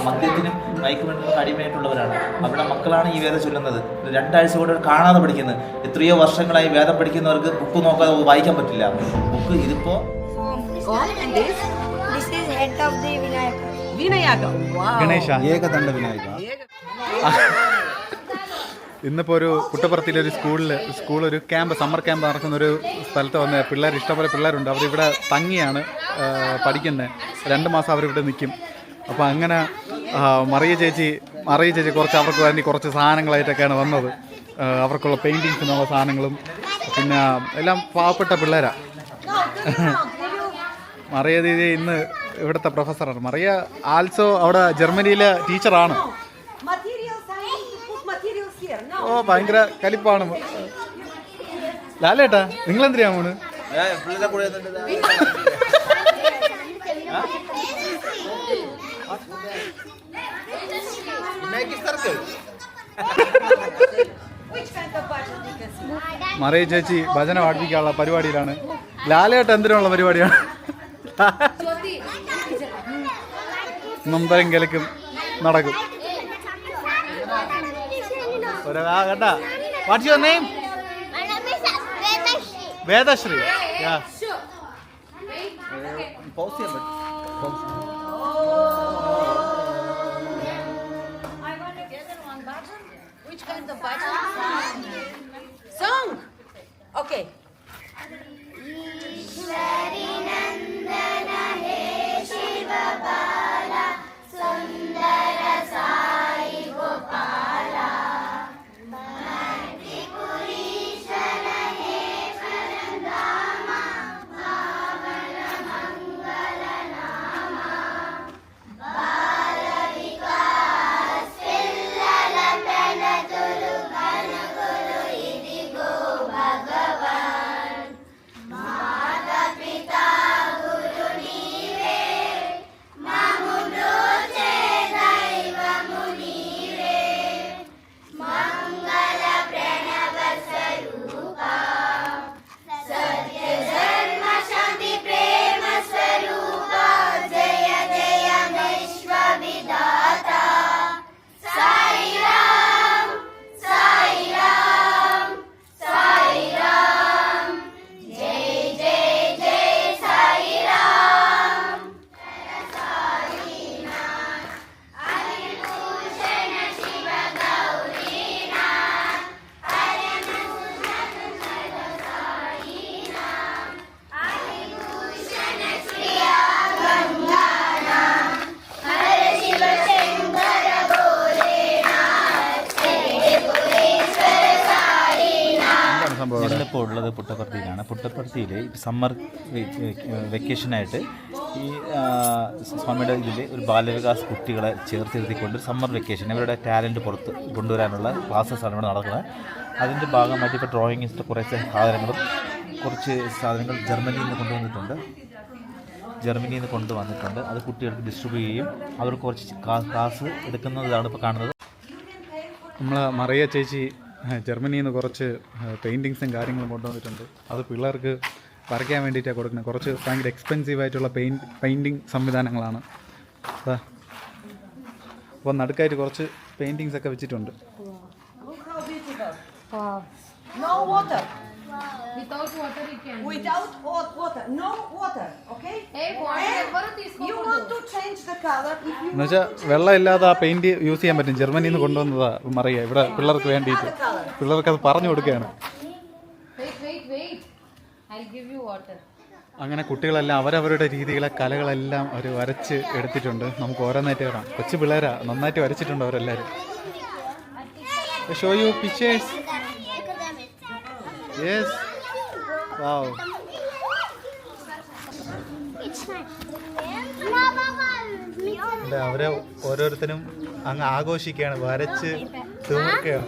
മദ്യത്തിനും മയക്കുമരുന്നിനും അടിമയായിട്ടുള്ളവരാണ്. അവരുടെ മക്കളാണ് ഈ വേദം ചൊല്ലുന്നത്. 2 ആഴ്ച കൂടെ കാണാതെ പഠിക്കുന്നത്. എത്രയോ വർഷങ്ങളായി വേദം പഠിക്കുന്നവർക്ക് ബുക്ക് നോക്കാതെ വായിക്കാൻ പറ്റില്ല. ബുക്ക് ഇതിപ്പോ ഏകദണ്ഡ വിനായക. ഇന്നിപ്പോൾ ഒരു പുട്ടപ്പുറത്തിലെ ഒരു സ്കൂൾ ഒരു ക്യാമ്പ്, സമ്മർ ക്യാമ്പ് നടക്കുന്ന ഒരു സ്ഥലത്ത് വന്ന് പിള്ളേർ, ഇഷ്ടംപോലെ പിള്ളേരുണ്ട്. അവരിവിടെ തങ്ങിയാണ് പഠിക്കുന്നത്. 2 മാസം അവരിവിടെ നിൽക്കും. അപ്പോൾ അങ്ങനെ മറിയ ചേച്ചി കുറച്ച് അവർക്ക് വേണ്ടി കുറച്ച് സാധനങ്ങളായിട്ടൊക്കെയാണ് വന്നത്. അവർക്കുള്ള പെയിൻറ്റിങ്സിനുള്ള സാധനങ്ങളും പിന്നെ എല്ലാം പാവപ്പെട്ട പിള്ളേരാണ്. മറിയ ദീദി ഇന്ന് ഇവിടുത്തെ പ്രൊഫസറാണ്. മറിയ ആൾസോ അവിടെ ജർമ്മനിയിലെ ടീച്ചറാണ്. ഓ ഭയങ്കര കലിപ്പാണ്. ലാലേട്ടാ നിങ്ങളെന്തിനാ പോണ്? മറിയ ചേച്ചി ഭജന പാടിപ്പിക്കാനുള്ള പരിപാടിയിലാണ്. ലാലേട്ട എന്തിനുള്ള പരിപാടിയാണ്? നമ്പരം കലക്കും നടക്കും. കേട്ടാ. What's your name? Vedashree. Which kind of button? Song. Okay. Ishwari Nandana He Shiva Bala Sundara Sai Gopala Mati Purishana He Parandama Bhavana Mangala Nama Bala Vikas Pillala Penaduru Ganaguru Idigo Bhagavan Mata Pita Guru Nive Mamudroche Daivamu Nive Mangala Pranava Sarupa Satya Dharma Shanti Prema Sarupa Jaya Jaya Vishwa Vidata Sai Ram Sai Ram Sai Ram Jai Jai Jai Sai Ram Sainath Adibhushana Shiva Gaurinath Adibhushana Sainath Adibhushana Shriya Ganganath Hara Shiva Shankara Bholenath Tripureshwara Sainath. എന്താണ് സംഭവം? ഞങ്ങളിപ്പോൾ ഉള്ളത് പുട്ടപ്പർത്തിയിലാണ്. പുട്ടപ്പർത്തിയിൽ summer വെക്കേഷനായിട്ട് ഈ സ്വാമിയുടെ ഇതിൽ ഒരു ബാലവികാസ് കുട്ടികളെ ചേർത്തിരുത്തിക്കൊണ്ട് സമ്മർ വെക്കേഷൻ ഇവരുടെ ടാലൻറ്റ് പുറത്ത് കൊണ്ടുവരാനുള്ള ക്ലാസ്സസാണ് ഇവിടെ നടക്കുന്നത്. അതിൻ്റെ ഭാഗമായിട്ട് ഇപ്പോൾ ഡ്രോയിങ്ങിൻ്റെ കുറച്ച് സാധനങ്ങൾ ജർമ്മനിയിൽ നിന്ന് കൊണ്ടുവന്നിട്ടുണ്ട്. അത് കുട്ടികൾക്ക് ഡിസ്ട്രിബ്യൂട്ട് ചെയ്യും. അവർക്ക് കുറച്ച് ക്ലാസ് എടുക്കുന്നതാണ് ഇപ്പോൾ കാണുന്നത്. നമ്മൾ മറിയ ചേച്ചി ജർമ്മനിയിൽ നിന്ന് കുറച്ച് പെയിൻറ്റിങ്സും കാര്യങ്ങളും കൊണ്ടുവന്നിട്ടുണ്ട്. അത് പിള്ളേർക്ക് വരയ്ക്കാൻ വേണ്ടിയിട്ടാണ് കൊടുക്കുന്നത്. കുറച്ച് ഭയങ്കര എക്സ്പെൻസീവ് ആയിട്ടുള്ള പെയിൻറ്റിങ് സംവിധാനങ്ങളാണ്. അപ്പോൾ നടുക്കായിട്ട് കുറച്ച് പെയിൻറ്റിങ്സ് ഒക്കെ വെച്ചിട്ടുണ്ട്. No water. Without water you can. Without hot water. No water. Okay? Hey, water You want to change the color if you എന്നുവെച്ചാൽ വെള്ളമില്ലാതെ ആ പെയിൻറ്റ് യൂസ് ചെയ്യാൻ പറ്റും. ജർമ്മനിയിൽ നിന്ന് കൊണ്ടുവന്നതാണ് മറിയ ഇവിടെ പിള്ളേർക്ക് വേണ്ടിയിട്ട്. പിള്ളേർക്ക് അത് പറഞ്ഞു കൊടുക്കുകയാണ്. Wait. I'll give you water. അങ്ങനെ കുട്ടികളെല്ലാം അവരവരുടെ രീതികളെ കലകളെല്ലാം അവർ വരച്ച് എടുത്തിട്ടുണ്ട്. നമുക്ക് ഓരോന്നായിട്ട് കാണാം. കൊച്ചു പിള്ളേരാ, നന്നായിട്ട് വരച്ചിട്ടുണ്ട് അവരെല്ലാവരും. Show you pictures. യെസ്. വാവ്. അവരെ ഓരോരുത്തരും അങ്ങ് ആഘോഷിക്കുകയാണ്, വരച്ച് തീർക്കുകയാണ്.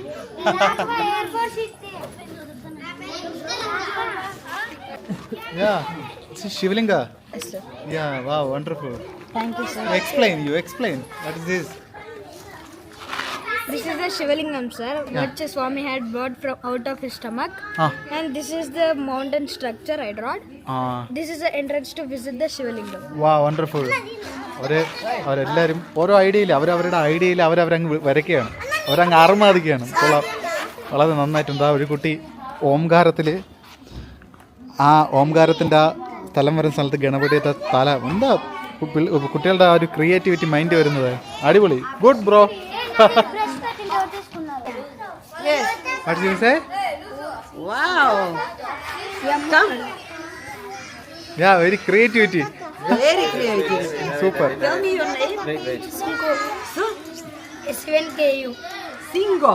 Shivalinga? Yes, sir. Yeah, wow, wonderful. Thank you, sir. Explain. What is this? This is the Shivalingam, sir, which Swami had brought from out of his stomach. And this is the mountain structure I drawn. This is the entrance to visit the Shivalingam. Wow, wonderful. അവരെല്ലാവരും ഓരോ ഐഡിയയിൽ അവരവരുടെ ഐഡിയയിൽ അവരവരങ്ങ് വരയ്ക്കുകയാണ്, അവരങ്ങ് അറുമാദിക്കുകയാണ്. കൊള്ളാം, വളരെ നന്നായിട്ടുണ്ട്. ആ ഒരു കുട്ടി ഓംകാരത്തിൽ ആ ഓംകാരത്തിൻ്റെ ആ സ്ഥലം വരുന്ന സ്ഥലത്ത് ഗണപതിയുടെ തല എന്താ കുട്ടികളുടെ ആ ഒരു ക്രിയേറ്റിവിറ്റി മൈൻഡ് വരുന്നത്. അടിപൊളി, good bro. Yes. What did you say? Wow. Come. Yeah, very creativity. Very creative. Super. Tell me your name. Sunko. Huh? S7KU. Singo.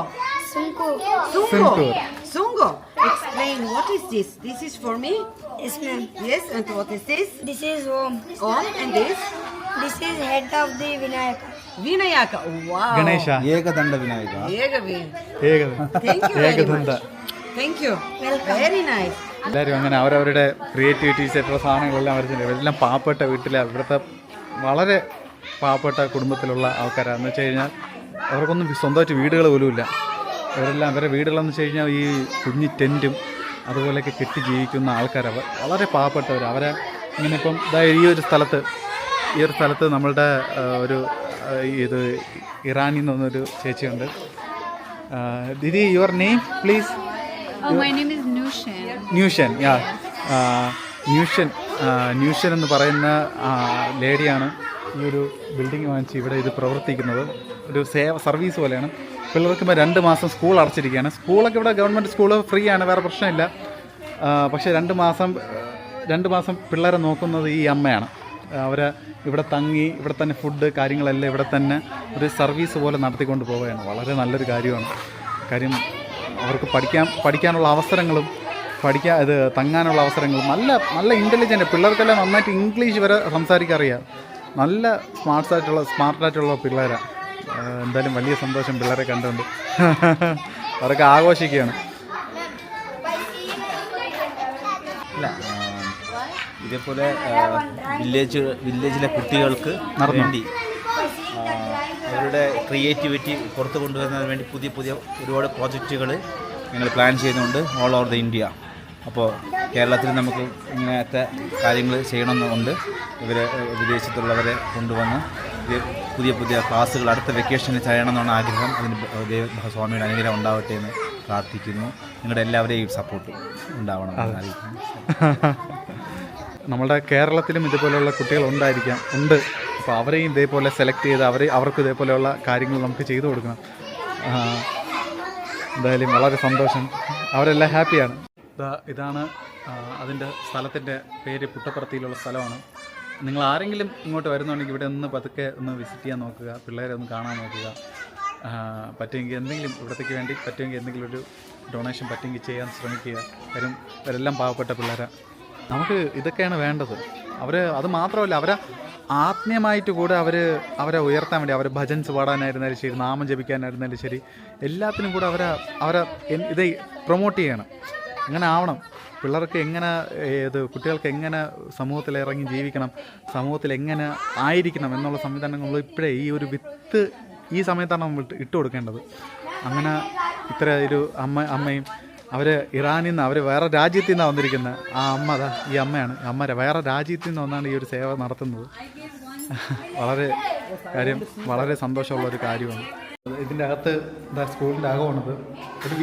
Sunko. Sungo. Sungo. Sungo. Explain what is this? This is for me? Yes, ma'am. Yes, and what is this? This is Om. Om, and this? This is head of the Vinayaka. Vinayaka. Wow. Ganesha Ekadanda Vinayaka. Yegavin. Ekadanta. Thank you very much. Thank you. Very nice. എല്ലാവരും അങ്ങനെ അവരവരുടെ creativities ആയിട്ടുള്ള സാധനങ്ങളെല്ലാം വരച്ചിട്ടുണ്ട്. ഇവരെല്ലാം പാവപ്പെട്ട വീട്ടിലെ ഇവിടുത്തെ വളരെ പാവപ്പെട്ട കുടുംബത്തിലുള്ള ആൾക്കാരാണെന്ന് വെച്ച് കഴിഞ്ഞാൽ അവർക്കൊന്നും സ്വന്തമായിട്ട് വീടുകൾ പോലുമില്ല. ഇവരെല്ലാം അവരുടെ വീടുകളെന്ന് വെച്ച് കഴിഞ്ഞാൽ ഈ കുഞ്ഞി ടെൻറ്റും അതുപോലെയൊക്കെ കെട്ടി ജീവിക്കുന്ന ആൾക്കാരവർ വളരെ പാവപ്പെട്ടവർ. അവരെ ഇങ്ങനെ ഇപ്പം ഈ ഒരു സ്ഥലത്ത് നമ്മളുടെ ഒരു ഇത് ഇറാനിൽ നിന്ന് വന്നൊരു ചേച്ചിയുണ്ട്. Didi, your name please? My name is Nushan. Nushan. Yeah, Nushan എന്ന് പറയുന്ന ലേഡിയാണ് ഈ ഒരു ബിൽഡിംഗ് വാങ്ങിച്ച് ഇവിടെ ഇത് പ്രവർത്തിക്കുന്നത്. ഒരു സർവീസ് പോലെയാണ്. പിള്ളേർക്ക് ഇപ്പോൾ 2 മാസം സ്കൂൾ അടച്ചിരിക്കുകയാണ്. സ്കൂളൊക്കെ ഇവിടെ ഗവൺമെൻറ് സ്കൂൾ ഫ്രീ ആണ്, വേറെ പ്രശ്നമില്ല. പക്ഷേ 2 മാസം പിള്ളേരെ നോക്കുന്നത് ഈ അമ്മയാണ്. അവരെ ഇവിടെ തങ്ങി ഇവിടെ തന്നെ ഫുഡ് കാര്യങ്ങളെല്ലാം ഇവിടെ തന്നെ ഒരു സർവീസ് പോലെ നടത്തിക്കൊണ്ട് പോവുകയാണ്. വളരെ നല്ലൊരു കാര്യമാണ്. കാര്യം അവർക്ക് പഠിക്കാനുള്ള അവസരങ്ങളും തങ്ങാനുള്ള അവസരങ്ങളും നല്ല ഇൻ്റലിജൻ്റ് പിള്ളേർക്കെല്ലാം നന്നായിട്ട് ഇംഗ്ലീഷ് വരെ സംസാരിക്കാൻ അറിയാം. നല്ല സ്മാർട്ടായിട്ടുള്ള പിള്ളേരാണ്. എന്തായാലും വലിയ സന്തോഷം പിള്ളേരെ കണ്ടുകൊണ്ട്. അവരൊക്കെ ആഘോഷിക്കുകയാണ്. ഇതേപോലെ വില്ലേജിലെ കുട്ടികൾക്ക് വേണ്ടി അവരുടെ ക്രിയേറ്റിവിറ്റി പുറത്ത് കൊണ്ടുവരുന്നതിന് വേണ്ടി പുതിയ ഒരുപാട് പ്രോജക്റ്റുകൾ ഞങ്ങൾ പ്ലാൻ ചെയ്യുന്നുണ്ട് ഓൾ ഓവർ ദ ഇന്ത്യ. അപ്പോൾ കേരളത്തിൽ നമുക്ക് ഇങ്ങനത്തെ കാര്യങ്ങൾ ചെയ്യണമെന്നുണ്ട്. വിദേശത്തുള്ളവരെ കൊണ്ടുവന്ന് പുതിയ ക്ലാസ്സുകൾ അടുത്ത വെക്കേഷന് ചെയ്യണമെന്നാണ് ആഗ്രഹം. അതിന് സ്വാമിയുടെ അനുഗ്രഹം ഉണ്ടാവട്ടെ എന്ന് പ്രാർത്ഥിക്കുന്നു. നിങ്ങളുടെ എല്ലാവരെയും സപ്പോർട്ട് ഉണ്ടാവണം എന്നായിരിക്കും. നമ്മുടെ കേരളത്തിലും ഇതുപോലെയുള്ള കുട്ടികൾ ഉണ്ട്. അപ്പോൾ അവരെയും ഇതേപോലെ സെലക്ട് ചെയ്ത് അവർക്ക് ഇതേപോലെയുള്ള കാര്യങ്ങൾ നമുക്ക് ചെയ്തു കൊടുക്കണം. എന്തായാലും വളരെ സന്തോഷം. അവരെല്ലാം ഹാപ്പിയാണ്. ഇതാണ് അതിൻ്റെ സ്ഥലത്തിൻ്റെ പേര്. പുട്ടപ്പർത്തിയിലുള്ള സ്ഥലമാണ്. നിങ്ങൾ ആരെങ്കിലും ഇങ്ങോട്ട് വരുന്നുണ്ടെങ്കിൽ ഇവിടെ ഒന്ന് പതുക്കെ ഒന്ന് വിസിറ്റ് ചെയ്യാൻ നോക്കുക, പിള്ളേരെ ഒന്ന് കാണാൻ നോക്കുക. പറ്റുമെങ്കിൽ ഇവിടത്തേക്ക് വേണ്ടി എന്തെങ്കിലും ഒരു ഡൊണേഷൻ പറ്റുമെങ്കിൽ ചെയ്യാൻ ശ്രമിക്കുക. കാര്യം ഇവരെല്ലാം പാവപ്പെട്ട പിള്ളേരാണ്. നമുക്ക് ഇതൊക്കെയാണ് വേണ്ടത്. അത് മാത്രമല്ല, അവരെ ആത്മീയമായിട്ട് കൂടെ അവരെ ഉയർത്താൻ വേണ്ടി അവരെ ഭജൻസ് പാടാനായിരുന്നാലും ശരി, നാമം ജപിക്കാനായിരുന്നാലും ശരി, എല്ലാത്തിനും കൂടെ അവരെ ഇത് പ്രൊമോട്ട് ചെയ്യണം. അങ്ങനെ ആവണം. പിള്ളേർക്ക് എങ്ങനെ കുട്ടികൾക്ക് എങ്ങനെ സമൂഹത്തിൽ ഇറങ്ങി ജീവിക്കണം, സമൂഹത്തിൽ എങ്ങനെ ആയിരിക്കണം എന്നുള്ള സംവിധാനങ്ങൾ ഇപ്പോഴേ ഈ ഒരു വിത്ത് ഈ സമയത്താണ് നമ്മൾ ഇട്ട് കൊടുക്കേണ്ടത്. അങ്ങനെ ഇത്ര ഒരു അമ്മയും അവർ ഇറാനിൽ നിന്ന് വേറെ രാജ്യത്തിൽ നിന്നാണ് വന്നിരിക്കുന്നത്. ആ അമ്മ ഈ അമ്മയാണ് വേറെ രാജ്യത്തിൽ നിന്ന് വന്നാണ് ഈ ഒരു സേവ നടത്തുന്നത്. വളരെ സന്തോഷമുള്ളൊരു കാര്യമാണ്. ഇതിൻ്റെ അകത്ത് സ്കൂളിൻ്റെ അകമാണത്. ഒരു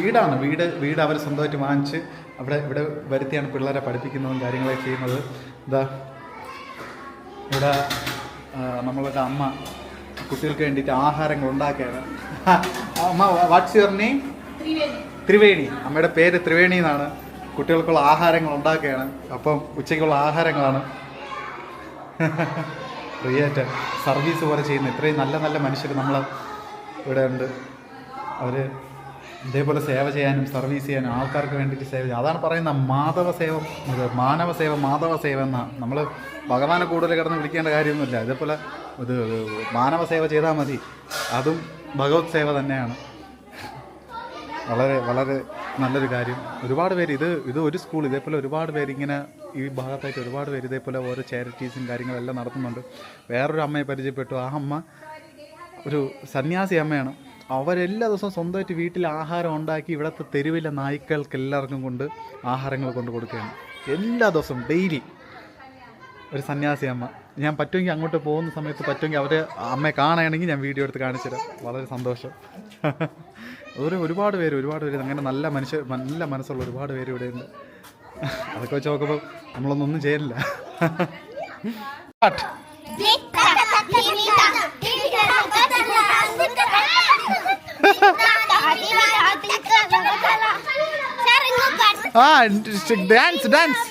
വീട് അവർ സ്വന്തമായിട്ട് വാങ്ങിച്ച് ഇവിടെ വരുത്തിയാണ് പിള്ളേരെ പഠിപ്പിക്കുന്നതും കാര്യങ്ങളൊക്കെ ചെയ്യുന്നത്. ഇവിടെ നമ്മളുടെ അമ്മ കുട്ടികൾക്ക് വേണ്ടിയിട്ട് ആഹാരങ്ങൾ ഉണ്ടാക്കുകയാണ്. അമ്മ, വാട്ട്സ് യുവർ നെയിം? ത്രിവേണി. അമ്മയുടെ പേര് ത്രിവേണി എന്നാണ്. കുട്ടികൾക്കുള്ള ആഹാരങ്ങൾ ഉണ്ടാക്കുകയാണ്. അപ്പം ഉച്ചയ്ക്കുള്ള ആഹാരങ്ങളാണ്. ഫ്രീ ആയിട്ട് സർവീസ് പോലെ ചെയ്യുന്ന ഇത്രയും നല്ല മനുഷ്യർ നമ്മൾ ഇവിടെ ഉണ്ട്. അവർ ഇതേപോലെ സേവ ചെയ്യാനും സർവീസ് ചെയ്യാനും ആൾക്കാർക്ക് വേണ്ടിയിട്ട് സേവ ചെയ്യാം. അതാണ് പറയുന്നത് മാനവ സേവ എന്നാണ്. നമ്മൾ ഭഗവാനെ കൂടുതൽ കിടന്ന് വിളിക്കേണ്ട കാര്യമൊന്നുമില്ല. ഇതേപോലെ മാനവ സേവ ചെയ്താൽ മതി. അതും ഭഗവത് സേവ തന്നെയാണ്. വളരെ നല്ലൊരു കാര്യം. ഒരുപാട് പേര് ഇത് ഒരു സ്കൂൾ ഇതേപോലെ ഒരുപാട് പേര് ഇങ്ങനെ ഈ ഭാഗത്തായിട്ട് ഒരുപാട് പേര് ഇതേപോലെ ഓരോ ചാരിറ്റീസും കാര്യങ്ങളെല്ലാം നടത്തുന്നുണ്ട്. വേറൊരു അമ്മയെ പരിചയപ്പെട്ടു. ആ അമ്മ ഒരു സന്യാസി അമ്മയാണ്. അവരെല്ലാ ദിവസവും സ്വന്തമായിട്ട് വീട്ടിൽ ആഹാരം ഉണ്ടാക്കി ഇവിടുത്തെ തെരുവിലെ നായ്ക്കൾക്ക് എല്ലാവർക്കും കൊണ്ട് ആഹാരങ്ങൾ കൊണ്ട് കൊടുക്കുകയാണ് എല്ലാ ദിവസവും ഡെയിലി. ഒരു സന്യാസി അമ്മ. ഞാൻ പറ്റുമെങ്കിൽ അങ്ങോട്ട് പോകുന്ന സമയത്ത് പറ്റുമെങ്കിൽ അവർ അമ്മയെ കാണുകയാണെങ്കിൽ ഞാൻ വീഡിയോ എടുത്ത് കാണിച്ചു തരാം. വളരെ സന്തോഷം. ഒരുപാട് പേര് അങ്ങനെ നല്ല മനസ്സുള്ള ഒരുപാട് പേര് ഇവിടെ ഉണ്ട്. അതൊക്കെ വെച്ച് നോക്കുമ്പോൾ നമ്മളൊന്നും ചെയ്യില്ല. Dance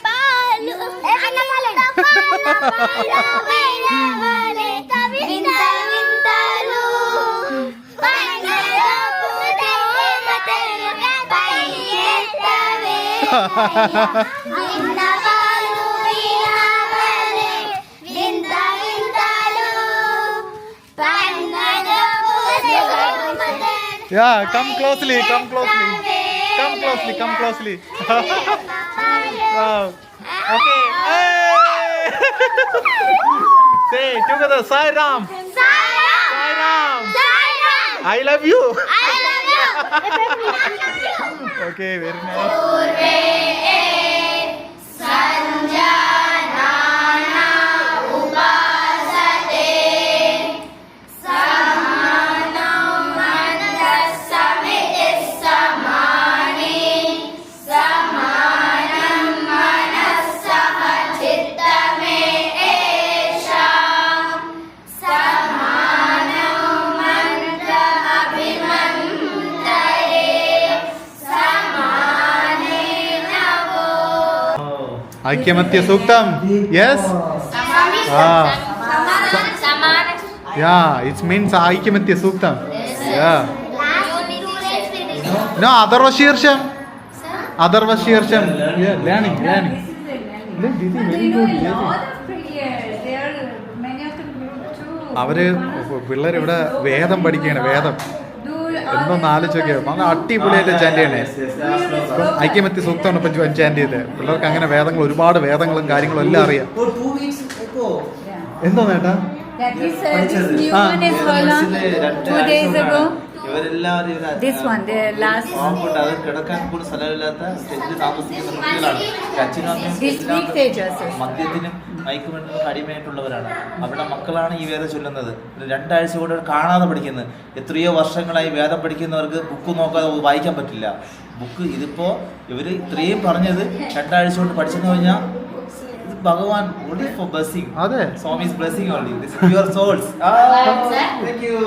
Yeah, come closely. Wow. Okay. Hey! Say together, Sai Ram. I love you. Okay, very nice. Aikyamatiya Suktam. Yes? Yeah, it means Aikyamatiya Suktam. Yeah. No, Atharva Shirsham. Yeah, learning. Look, Didi, very good. അവര് പിള്ളേർ ഇവിടെ വേദം പഠിക്കുകയാണ്. വേദം എന്നൊന്ന് ആലോചിക്കുക. നല്ല അടിപൊളിയായിട്ട് ചാൻഡ് ചെയ്യണേ. ഐക്യമത്യ സൂക്തമാണ് ഇപ്പം ചാൻഡ് ചെയ്തത്. പിള്ളേർക്ക് അങ്ങനെ വേദങ്ങൾ, ഒരുപാട് വേദങ്ങളും കാര്യങ്ങളും എല്ലാം അറിയാം. എന്താ നേട്ടാ? This one, the last. These 3 stages. മദ്യത്തിനും മയക്കുമരുന്നിനും അടിമയായിട്ടുള്ളവരാണ്. അവരുടെ മക്കളാണ് ഈ വേദം ചൊല്ലുന്നത്. 2 ആഴ്ച കൊണ്ട് കാണാതെ പഠിക്കുന്നത്. എത്രയോ വർഷങ്ങളായി വേദം പഠിക്കുന്നവർക്ക് ബുക്ക് നോക്കാതെ വായിക്കാൻ പറ്റില്ല. ബുക്ക് ഇതിപ്പോൾ ഇവർ ഇത്രയും പറഞ്ഞത് 2 ആഴ്ച കൊണ്ട് പഠിച്ചെന്ന് കഴിഞ്ഞാൽ ഭഗവാൻ only for blessing. അതെ, Swami's blessing only. This is your souls. Thank you.